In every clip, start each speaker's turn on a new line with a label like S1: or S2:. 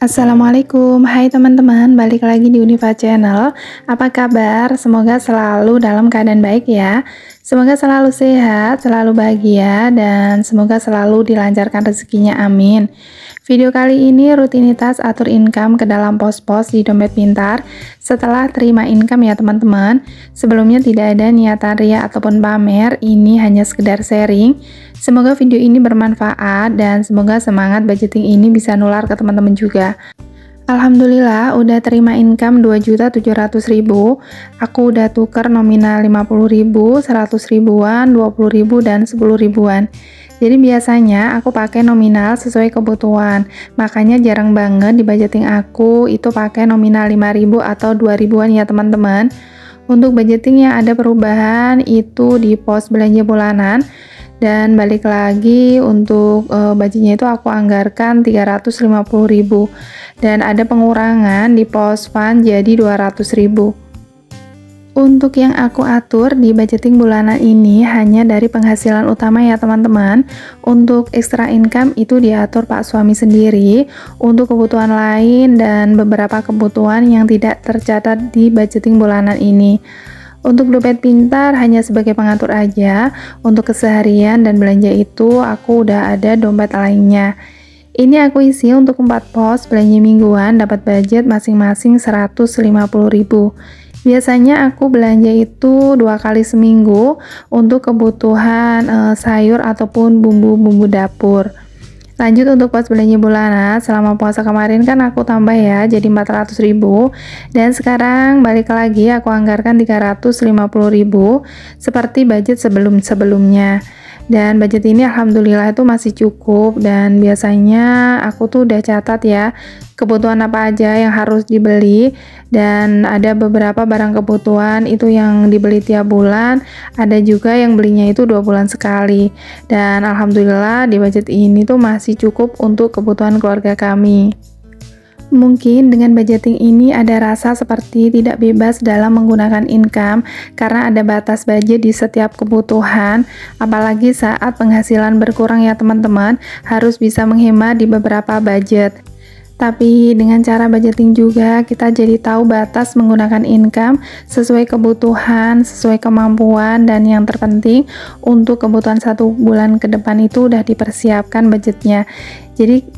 S1: Assalamualaikum, hai teman-teman, balik lagi di Unifa Channel. Apa kabar? Semoga selalu dalam keadaan baik ya. Semoga selalu sehat, selalu bahagia, dan semoga selalu dilancarkan rezekinya, amin. Video kali ini rutinitas atur income ke dalam pos-pos di dompet pintar setelah terima income ya teman-teman. Sebelumnya tidak ada niatan ria ataupun pamer, ini hanya sekedar sharing. Semoga video ini bermanfaat dan semoga semangat budgeting ini bisa nular ke teman-teman juga. Alhamdulillah udah terima income 2.700.000. Aku udah tuker nominal 50.000, 100 ribuan, 20.000 dan 10 ribuan. Jadi biasanya aku pakai nominal sesuai kebutuhan. Makanya jarang banget di budgeting aku itu pakai nominal 5.000 atau 2 ribuan ya teman-teman. Untuk budgeting yang ada perubahan itu di pos belanja bulanan. Dan balik lagi untuk budgetnya itu aku anggarkan 350.000 dan ada pengurangan di pos fund jadi 200.000. Untuk yang aku atur di budgeting bulanan ini hanya dari penghasilan utama ya teman-teman. Untuk extra income itu diatur Pak suami sendiri untuk kebutuhan lain dan beberapa kebutuhan yang tidak tercatat di budgeting bulanan ini. Untuk dompet pintar hanya sebagai pengatur aja. Untuk keseharian dan belanja itu aku udah ada dompet lainnya. Ini aku isi untuk 4 pos belanja mingguan, dapat budget masing-masing 150.000. Biasanya aku belanja itu 2 kali seminggu untuk kebutuhan sayur ataupun bumbu-bumbu dapur. Lanjut untuk pos belanja bulanan, selama puasa kemarin kan aku tambah ya jadi 400.000 dan sekarang balik lagi aku anggarkan 350.000 seperti budget sebelum-sebelumnya. Dan budget ini alhamdulillah itu masih cukup dan biasanya aku tuh udah catat ya kebutuhan apa aja yang harus dibeli dan ada beberapa barang kebutuhan itu yang dibeli tiap bulan, ada juga yang belinya itu 2 bulan sekali. Dan alhamdulillah di budget ini tuh masih cukup untuk kebutuhan keluarga kami. Mungkin dengan budgeting ini ada rasa seperti tidak bebas dalam menggunakan income karena ada batas budget di setiap kebutuhan, apalagi saat penghasilan berkurang ya teman-teman, harus bisa menghemat di beberapa budget. Tapi dengan cara budgeting juga kita jadi tahu batas menggunakan income sesuai kebutuhan, sesuai kemampuan, dan yang terpenting untuk kebutuhan 1 bulan ke depan itu udah dipersiapkan budgetnya. Jadi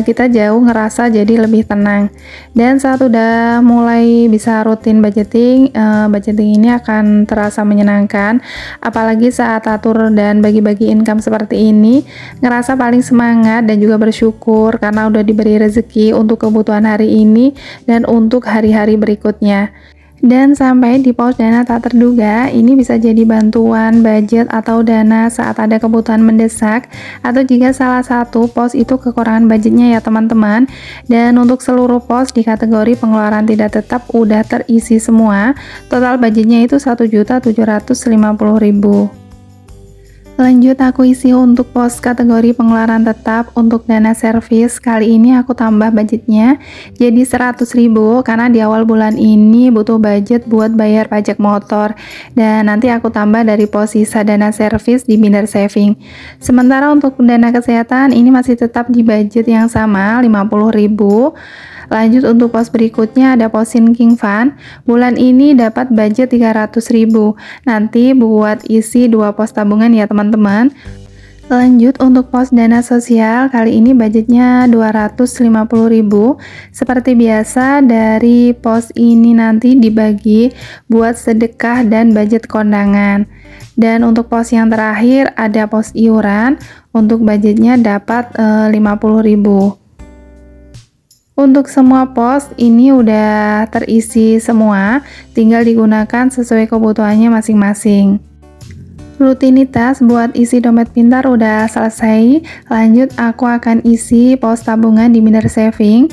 S1: kita jauh ngerasa jadi lebih tenang. Dan saat udah mulai bisa rutin budgeting, budgeting ini akan terasa menyenangkan. Apalagi saat atur dan bagi-bagi income seperti ini, ngerasa paling semangat dan juga bersyukur karena udah diberi rezeki untuk kebutuhan hari ini dan untuk hari-hari berikutnya. Dan sampai di pos dana tak terduga, ini bisa jadi bantuan budget atau dana saat ada kebutuhan mendesak atau jika salah satu pos itu kekurangan budgetnya ya teman-teman. Dan untuk seluruh pos di kategori pengeluaran tidak tetap udah terisi semua. Total budgetnya itu 1.750.000. Lanjut aku isi untuk pos kategori pengeluaran tetap untuk dana servis. Kali ini aku tambah budgetnya jadi 100.000 karena di awal bulan ini butuh budget buat bayar pajak motor dan nanti aku tambah dari pos sisa dana servis di binder saving. Sementara untuk dana kesehatan ini masih tetap di budget yang sama 50.000. Lanjut untuk pos berikutnya ada pos sinking fund. Bulan ini dapat budget 300.000. Nanti buat isi 2 pos tabungan ya teman-teman. Lanjut untuk pos dana sosial, kali ini budgetnya 250.000. Seperti biasa dari pos ini nanti dibagi buat sedekah dan budget kondangan. Dan untuk pos yang terakhir ada pos iuran, untuk budgetnya dapat 50.000. Untuk semua pos ini udah terisi semua, tinggal digunakan sesuai kebutuhannya masing-masing. Rutinitas buat isi dompet pintar udah selesai. Lanjut aku akan isi pos tabungan di binder saving.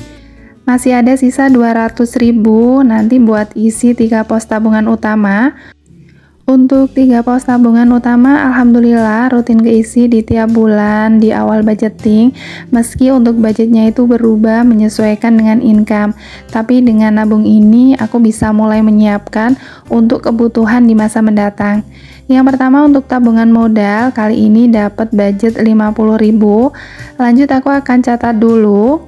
S1: Masih ada sisa 200.000 nanti buat isi 3 pos tabungan utama. Untuk 3 pos tabungan utama, alhamdulillah rutin keisi di tiap bulan di awal budgeting, meski untuk budgetnya itu berubah menyesuaikan dengan income. Tapi dengan nabung ini, aku bisa mulai menyiapkan untuk kebutuhan di masa mendatang. Yang pertama untuk tabungan modal, kali ini dapat budget 50.000. Lanjut aku akan catat dulu.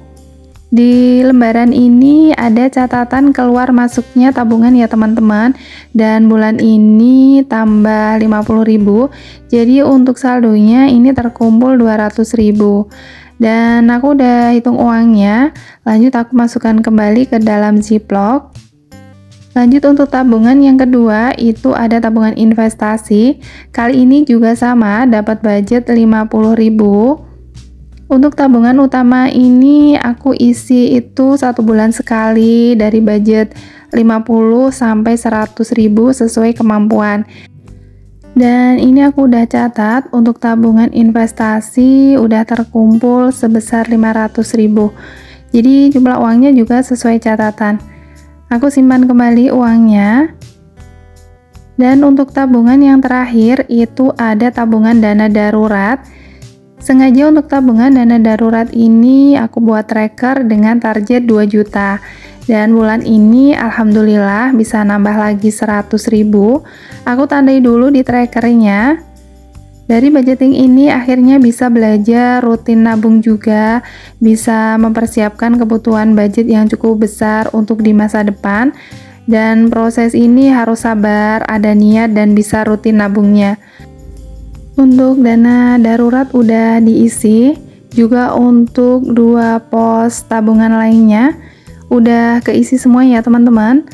S1: Di lembaran ini ada catatan keluar masuknya tabungan ya teman-teman, dan bulan ini tambah 50.000. Jadi untuk saldonya ini terkumpul 200.000. Dan aku udah hitung uangnya. Lanjut aku masukkan kembali ke dalam Ziplock. Lanjut untuk tabungan yang kedua, itu ada tabungan investasi. Kali ini juga sama, dapat budget 50.000. Untuk tabungan utama ini aku isi itu 1 bulan sekali dari budget 50 sampai 100.000 sesuai kemampuan. Dan ini aku udah catat untuk tabungan investasi udah terkumpul sebesar 500.000. Jadi jumlah uangnya juga sesuai catatan. Aku simpan kembali uangnya. Dan untuk tabungan yang terakhir itu ada tabungan dana darurat. Sengaja untuk tabungan dana darurat ini aku buat tracker dengan target 2 juta. Dan bulan ini alhamdulillah bisa nambah lagi 100.000. Aku tandai dulu di trackernya. Dari budgeting ini akhirnya bisa belajar rutin nabung juga, bisa mempersiapkan kebutuhan budget yang cukup besar untuk di masa depan. Dan proses ini harus sabar, ada niat dan bisa rutin nabungnya. Untuk dana darurat udah diisi, juga untuk 2 pos tabungan lainnya udah keisi semua ya teman-teman.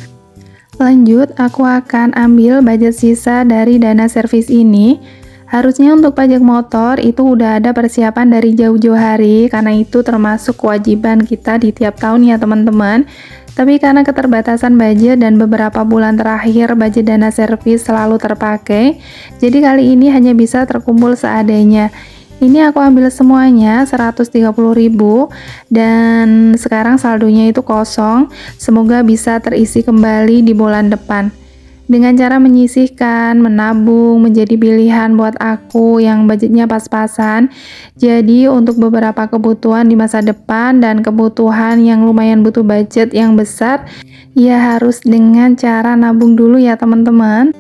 S1: Lanjut, aku akan ambil budget sisa dari dana servis ini. Harusnya untuk pajak motor itu udah ada persiapan dari jauh-jauh hari, karena itu termasuk kewajiban kita di tiap tahun ya teman-teman. Tapi karena keterbatasan budget dan beberapa bulan terakhir budget dana servis selalu terpakai, jadi kali ini hanya bisa terkumpul seadanya. Ini aku ambil semuanya 130.000 dan sekarang saldonya itu kosong. Semoga bisa terisi kembali di bulan depan. Dengan cara menyisihkan, menabung menjadi pilihan buat aku yang budgetnya pas-pasan. Jadi untuk beberapa kebutuhan di masa depan dan kebutuhan yang lumayan butuh budget yang besar, ya harus dengan cara nabung dulu ya teman-teman.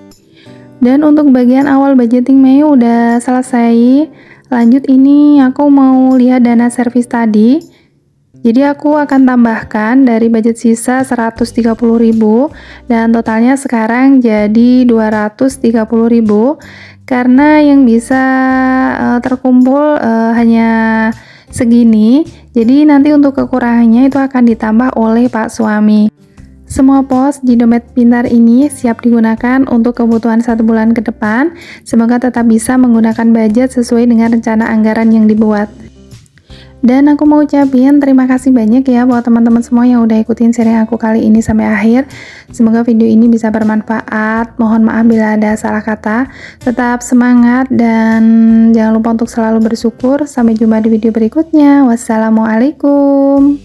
S1: Dan untuk bagian awal budgeting Mei udah selesai. Lanjut, ini aku mau lihat dana servis tadi. Jadi aku akan tambahkan dari budget sisa 130.000 dan totalnya sekarang jadi 230.000, karena yang bisa terkumpul hanya segini. Jadi nanti untuk kekurangannya itu akan ditambah oleh Pak Suami. Semua pos di dompet pintar ini siap digunakan untuk kebutuhan 1 bulan ke depan. Semoga tetap bisa menggunakan budget sesuai dengan rencana anggaran yang dibuat. Dan aku mau ucapin terima kasih banyak ya buat teman-teman semua yang udah ikutin sharing aku kali ini sampai akhir. Semoga video ini bisa bermanfaat. Mohon maaf bila ada salah kata. Tetap semangat dan jangan lupa untuk selalu bersyukur. Sampai jumpa di video berikutnya. Wassalamualaikum.